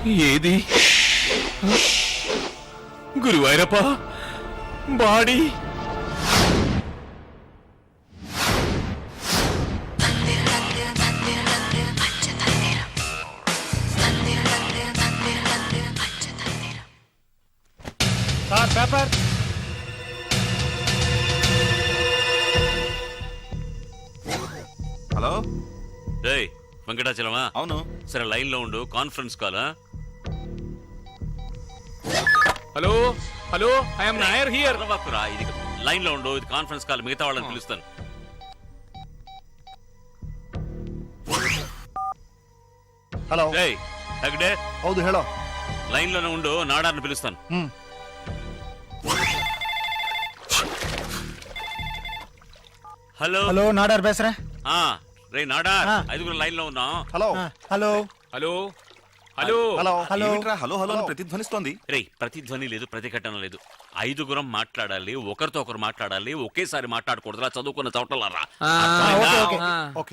ఏది Guruvayurappa body paper hello రేయ్ వెంకటాచలమా? అవును. సరే లైన్ లో ఉండు, conference call. Hello hello I'm Nair here. ఇది లైన్ లో ఉండు, ఇది కాన్ఫరెన్స్ కాల్, మిగతా వాళ్ళని పిలుస్తాను. హలో రేయ్ తగడే ಹೌದು ಹೇಳೋ లైన్ లోనే ఉండు, నాడార్ని పిలుస్తాను. హలో హలో నాడార్ బేసరా. రే నాడార్, ఐదుగురు లైన్ లో ఉన్నాం. Hello hello hello hello hello hello. ఏమిట్రా హలో హలో అని ప్రతిధ్వనిస్తోంది? రే ప్రతిధ్వని లేదు, ప్రతిఘటన లేదు. ఐదుగురం మాట్లాడాలి, ఒకరితో ఒకరు మాట్లాడాలి, ఒకేసారి మాట్లాడకూడదురా చదువుకున్న చోటలారా.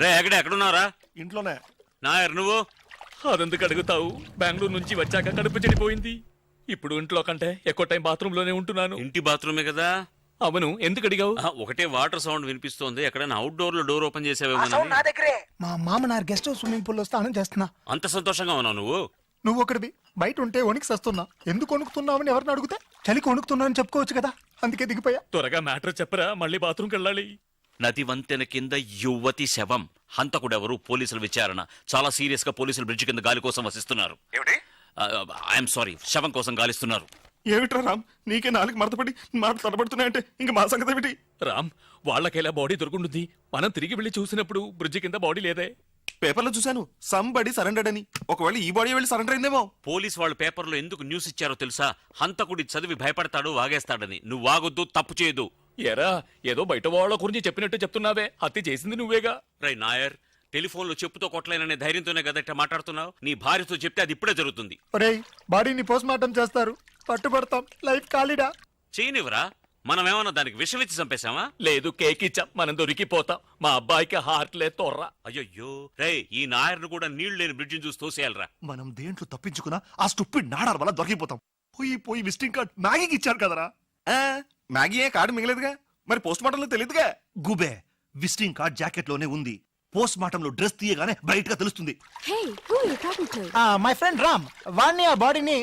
రే ఎక్కడున్నారా? ఇంట్లోనే. నాయర్ నువ్వు అదెందుకు అడుగుతావు? బెంగళూరు నుంచి వచ్చాక కడుపు చెడిపోయింది. ఇప్పుడు ఇంట్లో కంటే ఎక్కువ టైం బాత్రూమ్ లోనే ఉంటున్నాను. ఇంటి బాత్రూమే కదా? అవును, ఎందుకు అడిగావు? ఒకటే వాటర్ సౌండ్ వినిపిస్తోంది. ఎక్కడైనా అవుట్ డోర్ లో డోర్ ఓపెన్ చేసావేమో. మా మామనారు గెస్ట్ హౌస్ స్విమ్మింగ్ పూల్ లో స్నానం చేస్తున్నా. అంత సంతోషంగా ఉన్నావు నువ్వు? నువ్వు ఒకటివి బయట ఉంటే వణికి సస్తున్నా. ఎందుకు వణుకుతున్నావని ఎవరిని అడిగితే చలికి వణుకుతున్నా అని చెప్పుకోవచ్చు కదా, అందుకే దిగిపోయా. త్వరగా మ్యాటర్ చెప్పరా, మళ్ళీ బాత్రూమ్కి వెళ్ళాలి. నది వంతెన కింద యువతి శవం. హంతకుడెవరు? పోలీసుల విచారణ. చాలా సీరియస్ గా పోలీసులు బ్రిడ్జ్ కింద గాలి కోసం వసిస్తున్నారు. ఐఎమ్ సారీ, శవం కోసం గాలిస్తున్నారు. ఏమిట్రా రామ్, నీకే నాలుగు మడతపడి మాటలు తడబడుతున్నాయంటే ఇంక మా సంగతి ఏమిటి? రామ్, వాళ్ళకెలా బాడీ దొరుకుంటుంది? మనం తిరిగి వెళ్ళి చూసినప్పుడు బ్రిడ్జి కింద బాడీ లేదే. పేపర్లో చూశాను, సంబడి సరెండర్డ్ అని. ఒకవేళ ఈ బాడీ వెళ్ళి సరెండర్ అయిందేమో. పోలీస్ వాళ్ళు పేపర్లో ఎందుకు న్యూస్ ఇచ్చారో తెలుసా? హంతకుడి చదివి భయపడతాడు, వాగేస్తాడని. నువ్వు వాగొద్దు, తప్పు చేయదు. ఎరా, ఏదో బయట వాళ్ళ గురించి చెప్పినట్టు చెప్తున్నావే, హత్య చేసింది నువ్వేగా. రై నాయర్, టెలిఫోన్ లో చెప్పుతో కొట్టలేననే ధైర్యంతోనే కదట మాట్లాడుతున్నావు. నీ భార్యతో చెప్తే అది ఇప్పుడే జరుగుతుంది. ఒరేయ్, బాడీని పోస్ట్ మార్టం చేస్తారు, పట్టుబడతాం, లైఫ్ ఖాళీడా. చేయనివరా? మనమేమన్నా దానికి విషం ఇచ్చి చంపేశామా? లేదు, కేక్ ఇచ్చాం, మనం దొరికిపోతాం. మా అబ్బాయికి హార్ట్ లే తొర్రా. అయ్యో రే, ఈ నాయర్ను కూడా నీళ్లు లేని బ్రిడ్జిని చూసి తోసేయాలరా. మనం దేంట్లో తప్పించుకున్నా ఆ స్టూపిడ్ నాడార్ వల్ల దొరికిపోతాం. పోయి విజిటింగ్ కార్డ్ మ్యాగీకి ఇచ్చారు కదరా. మ్యాగీ ఏ కార్డు మిగలేదుగా, మరి పోస్ట్ మార్టం లో తెలియదుగా. గుబే విజిటింగ్ కార్డ్ జాకెట్ లోనే ఉంది. పోస్ట్ మార్టం లో డ్రెస్ తీయగానే బయటగా తెలుస్తుంది. మై ఫ్రెండ్ రామ్, వాడిని ఆ బాడీని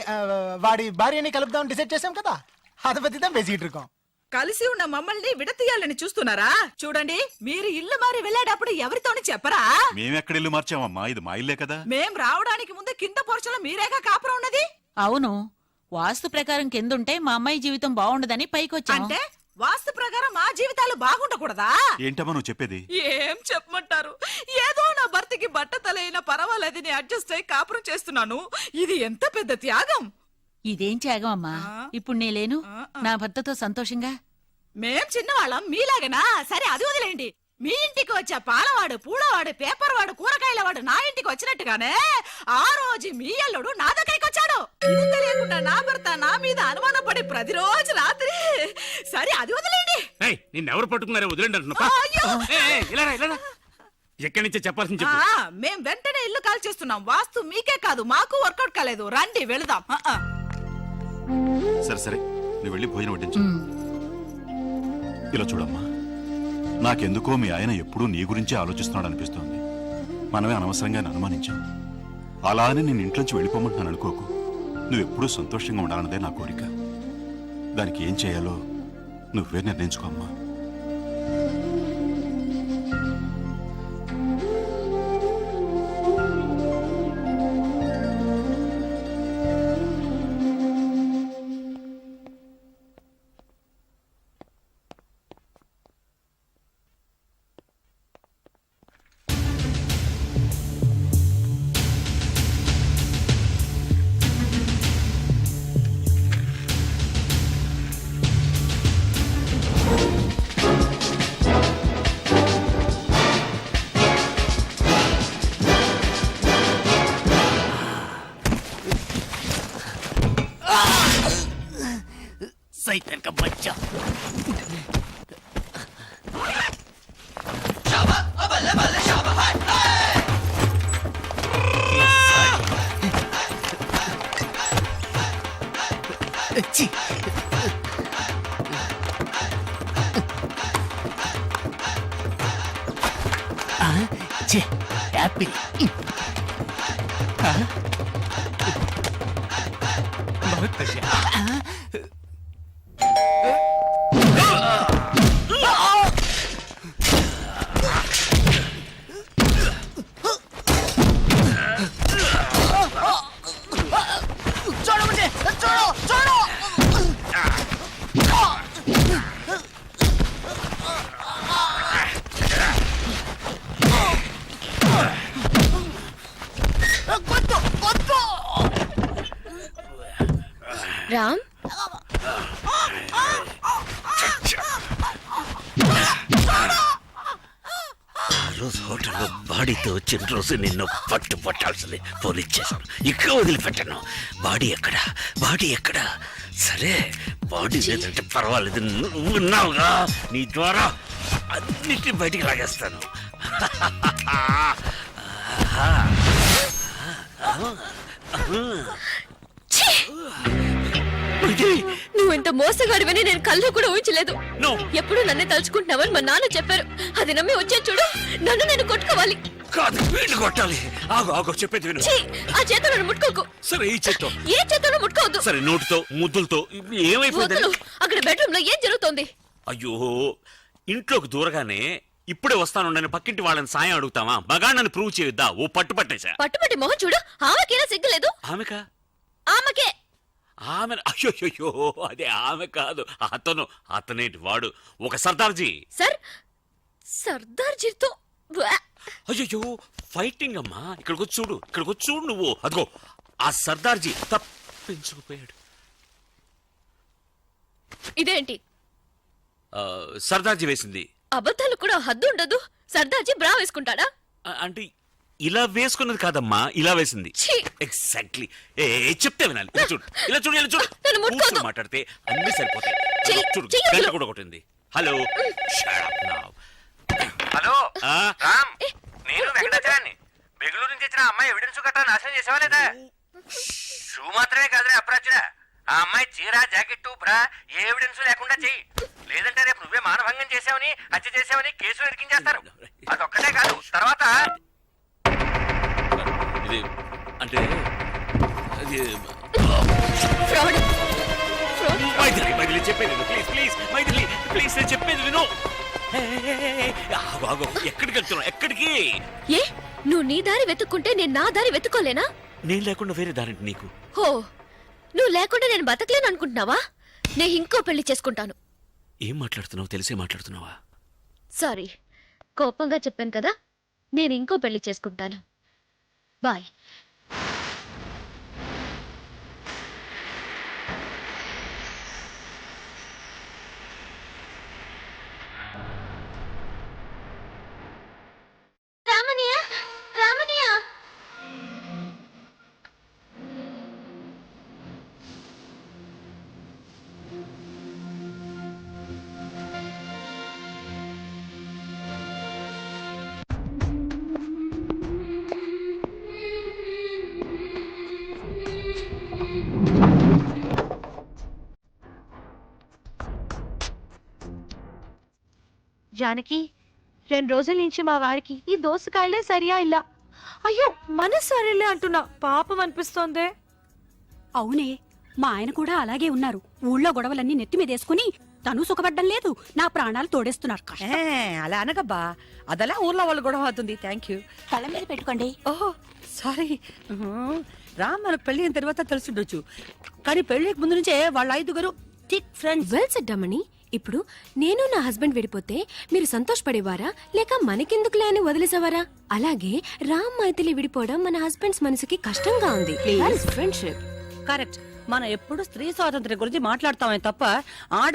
వాడి భార్యని కలుపుదాం డిసైడ్ చేశాం కదా, అది బతిదాం బేసిట్ இருக்கோம். కలిసి ఉన్న మమ్మల్ని విడతీయాలని చూస్తున్నారా? చూడండి, మీరు ఇల్లు మారి వెళ్ళేటప్పుడు ఎవరితోని చెప్పరా? మేమెక్కడ ఇల్లు మార్చామమ్మా, ఇది మా ఇల్లే కదా. మేం రావడానికి ముందు కింద పోర్చలో మీరేగా కాపురం ఉన్నది. అవును, వాస్తు ప్రకారం కిందుంటే మా అమ్మాయి జీవితం బాగుండదని పైకొచ్చా. అంటే వాస్తు ప్రకారం మా జీవితాలు బాగుండకూడదా? ఏంటమ్మా నువ్వు చెప్పేది? ఏం చెప్పమంటారు? ఏదో నా భర్తకి బట్ట తలైనా పర్వాలేదని అడ్జస్ట్ అయి కాపురం చేస్తున్నాను. ఇది ఎంత పెద్ద త్యాగం. ఇదేం త్యాగం అమ్మా? ఇప్పుడు నేలేను, నా భర్తతో సంతోషంగా. మేం చిన్నవాళ్ళం మీలాగనా? సరే అది వదిలేండి. మీ ఇంటికి వచ్చే పాలవాడు, పూలవాడు, పేపర్ వాడు, కూరగాయల వాడు నా ఇంటికి వచ్చినట్టుగానే ఆ రోజు మీ అల్లుడు నా దగ్గరికి వచ్చాడు. ఇది తెలియకుండా నా భర్త నా మీద అనుమానపడి ప్రతిరోజు రాత్రి. సరే అది వదిలేండి. నిన్నెవరు పట్టుకున్నారే, వదిలేండి అంటున్నా. అయ్యో! ఎక్కడి నుంచే చెప్పాల్సింది చెప్పు. మేం వెంటనే ఇల్లు కాల్ చేస్తున్నాం. వాస్తు మీకే కాదు మాకు వర్కౌట్ కాలేదు. రండి వెళదాం. సరే సరే, నువ్వు వెళ్ళి భోజనం వడ్డించు. ఇలా చూడమ్మా, నాకెందుకో మీ ఆయన ఎప్పుడూ నీ గురించే ఆలోచిస్తున్నాడు అనిపిస్తోంది. మనమే అనవసరంగా అనుమానించాం. అలా అని నేను ఇంట్లోంచి వెళ్ళిపోమంటున్నాను అనుకోకు. నువ్వెప్పుడూ సంతోషంగా ఉండాలన్నదే నా కోరిక. దానికి ఏం చేయాలో నువ్వే నిర్ణయించుకో అమ్మా. सैतान का बच्चा। ఛీ! ఆ, ఛీ, యాపిల్. ఆ? बहुत अच्छा. छोड़ो मुझे, छोड़ो, छोड़ो. కొట్టు, కొట్టు. రామ్ రోజు హోటల్లో బాడీతో వచ్చిన రోజు నిన్ను పట్టాల్సింది పోలీస్ చేశాను. ఇక్కడ వదిలిపెట్టాను. బాడీ ఎక్కడ సరే బాడీ లేదంటే పర్వాలేదు, నువ్వు ఉన్నావుగా, నీ ద్వారా అన్నిటిని బయటికి లాగేస్తాను. నువ్వు ఇంత మోసగాడివని నేను కళ్ళు కూడా ఊహించలేదు. No. ఎప్పుడు నన్నే తలుచుకుంటున్నావని మా నాన్న చెప్పారు. అది నమ్మి వచ్చే చూడు, నన్ను నేను కొట్టుకోవాలి. కాదు, వీళ్ళు కొట్టాలి. ఆగు చెప్పేది విను. ఛీ, ఆ చేత నన్ను ముట్టుకోకు. సరే ఈ చేత్తో, ఏ చేతను ముట్టుకోవద్దు. సరే నోటితో, ముద్దులతో. ఏమైపోయింది? వదలు. అక్కడ బెడ్రూమ్ లో ఏం జరుగుతోంది? అయ్యో, ఇంట్లోకి దూరగానే ఇప్పుడే వస్తాను పక్కింటి వాళ్ళని సాయం అడుగుతావా? మగాళ్ళని ప్రూవ్ చేయొద్దా? ఓ పట్టుపట్టేశా. పట్టుపట్టి మొహం చూడు, ఆమెకేనా సిగ్గులేదు? ఆమెకా? ఆమెకే. ఆమె అయ్యో, అదే ఆమె కాదు, అతనేటి వాడు ఒక సర్దార్జీ. సర్దార్జీతో అయ్యో, ఫైటింగ్ అమ్మా. ఇక్కడికి చూడు నువ్వు. అదిగో ఆ సర్దార్జీ తప్పించుకుపోయాడు. ఇదేంటి? సర్దార్జీ వేసింది. అబద్ధాలు కూడా హద్దు ఉండదు. సర్దార్జీ బ్రా వేసుకుంటాడా? అంటే ఇలా వేసుకున్నది కాదమ్మా, ఇలా వేసింది. ఛీ! ఎగ్జాక్ట్లీ. చెప్తే వినాలి. ఇలా చూడు నన్ను ముట్టుకోవద్దు. కూర్చొని మాట్లాడితే అన్ని సరిపోతాయి. చెయ్యి, చూడు, చెయ్యి గంట వదిలు. కూడా కొట్టింది. Hello, shut up now. Hello ఆ? రామ్, నేను వెంకటాచలాన్ని. బెంగళూరు నుంచి వచ్చిన అమ్మాయి ఎవిడెన్స్ గట్రా నాశనం చేసావా లేదా? షూ మాత్రమే కాదురా అప్రాచుడా, ఆ అమ్మాయి చీర, జాకెట్, బ్రా ఏ ఎవిడెన్స్ లేకుండా చెయ్యి. లేదంటే రేపు నువ్వే మానభంగం చేసావని, హత్య చేసావని కేసులు ఇరికించేస్తారు. అదొక్కటే కాదు, తర్వాత ఇది అంటే అది ఫ్రాడ్. మైథిలి చెప్పేది ప్లీజ్ ప్లీజ్ నేను చెప్పేది విను. ఆగు, ఎక్కడికి వెళ్తున్నావు? ఎక్కడికి? ఏ, నువ్వు నీ దారి వెతుక్కుంటే నేను నా దారి వెతుక్కోలేనా? నేను లేకుండా వేరే దారింటి నీకు. హో, నువ్వు లేకుండా నేను బతకలేను అనుకుంటున్నావా? నేను ఇంకో పెళ్లి చేసుకుంటాను. ఏం మాట్లాడుతున్నావు? తెలిసే మాట్లాడుతున్నావా? సారీ, కోపంగా చెప్పాను కదా. నేను ఇంకో పెళ్లి చేసుకుంటాను. బాయ్. రామనియా, రామనియా. జానకి, 2 రోజుల నుంచి మా వారికి ఈ దోసకాయలే సరియా ఇలా. అయ్యో, మన సరేలే అంటున్నా, పాపం అనిపిస్తోంది. అవునే, మా ఆయన కూడా అలాగే ఉన్నారు. ఊళ్ళో గొడవలన్నీ నెత్తి మీదేసుకుని తను సుఖపడ్డం లేదు, నా ప్రాణాలు తోడేస్తున్నారు. అలా అనగబ్బా, అదలా ఊర్లో వాళ్ళు గొడవ అవుతుంది. Thank you. తల మీద పెట్టుకోండి. ఓహో సారీ. రామ్ మనకు పెళ్లి అయిన తర్వాత తెలిసిండొచ్చు, కానీ పెళ్లికి ముందు నుంచే వాళ్ళ 5 థిక్ ఫ్రెండ్స్. వెల్ సెడ్ రమణి. ఇప్పుడు నేను నా హస్బెండ్ విడిపోతే మీరు సంతోషపడేవారా లేక మనకెందుకులే అని వదిలేసేవారా? అలాగే రామ్ మైథిలి విడిపోవడం మన హస్బెండ్స్ మనసుకి కష్టంగా ఉంది. ఫ్రెండ్షిప్. కరెక్ట్. మనం ఎప్పుడు స్త్రీ స్వాతంత్ర్యం గురించి మాట్లాడతామే తప్ప ఆడ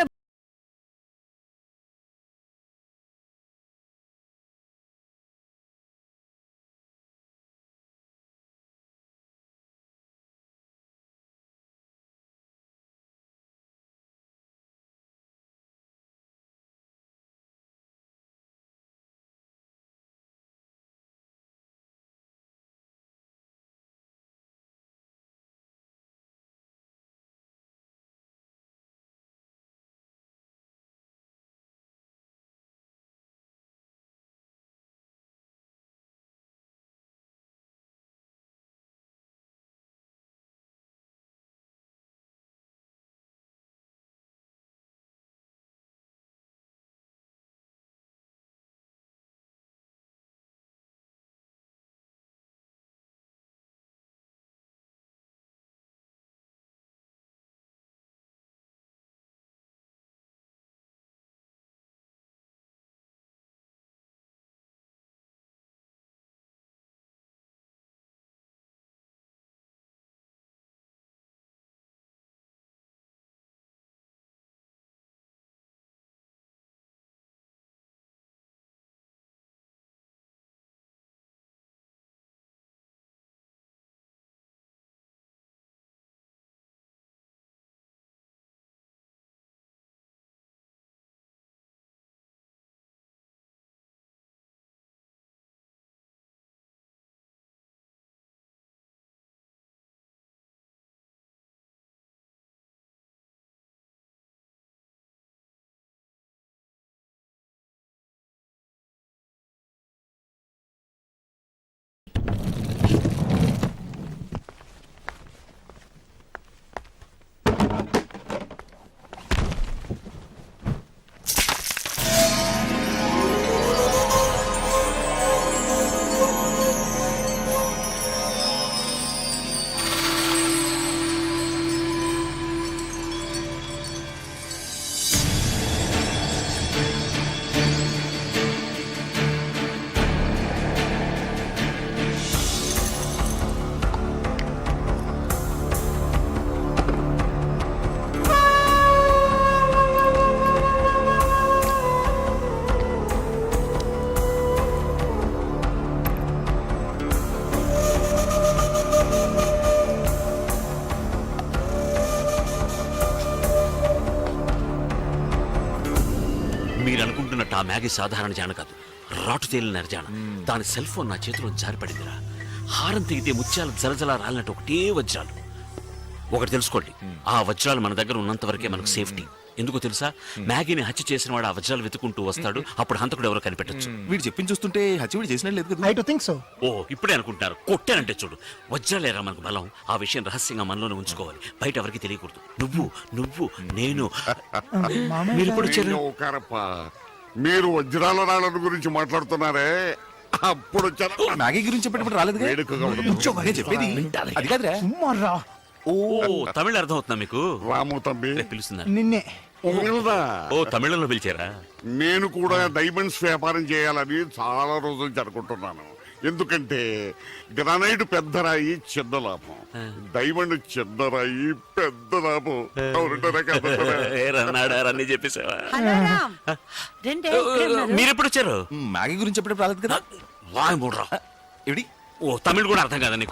ఆ మ్యాగీ సాధారణ జాన కాదు, రాటు తేలిన జాన. దాని సెల్ ఫోన్ నా చేతిలో జారిపడిందిరా. హారం తెగితే ముత్యాలు జలజల రాలినట్టు ఒకటే వజ్రాలు. ఒకటి తెలుసుకోండి, ఆ వజ్రాలు మన దగ్గర ఉన్నంత వరకే మనకు సేఫ్టీ. ఎందుకో తెలుసా? మ్యాగీని హత్య చేసిన వాడు ఆ వజ్రాలు వెతుకుంటూ వస్తాడు. అప్పుడు హంతకుడు ఎవరో కనిపెట్టొచ్చు. వీడు చెప్పింది చూస్తుంటే హచ్చివిడి చేసినట్టు లేదు కదా. I too think so. ఓ ఇప్పుడే అనుకుంటున్నారు. కొట్టానంటే చూడు, వజ్రాలేరా మనకు బలం. ఆ విషయం రహస్యంగా మనలోనే ఉంచుకోవాలి, బయట ఎవరికి తెలియకూడదు. నువ్వు నేను మీరు ఇప్పుడు వచ్చారు. మీరు వజ్రాల రాళ్ళ గురించి మాట్లాడుతున్నారే, అప్పుడు వచ్చాను. మ్యాగీ గురించి చెప్పేటప్పుడు రాలేదు వేడుకగా ఉండదు. కొంచెం బాగా చెప్పేది అది కాదురా. సుమ్మారా. ఓ తమిళ అర్థం అవుతుందా మీకు? రాము తమ్మి రేపు పిలుస్తున్నారు. నిన్నే. ఉంగలదా? ఓ తమిళంలో పిలిచారా? నేను కూడా డైమండ్స్ వ్యాపారం చేయాలని చాలా రోజుల నుంచి అనుకుంటున్నాను. ఎందుకంటే గ్రానైట్ పెద్ద రాయి చిన్న లాభం, డైమండ్ చిన్న రాయి పెద్ద లాభం. అవునంటారా కదా? అన్ని చెప్పేసావా? రెండే మీరు ఎప్పుడు వచ్చారు? మ్యాగీ గురించి చెప్పేటప్పుడు రాలేదు కదా. వాయ్ మూడ్రా. ఏడి ఓ తమిళ్ కూడా అర్థం కాదా నీకు?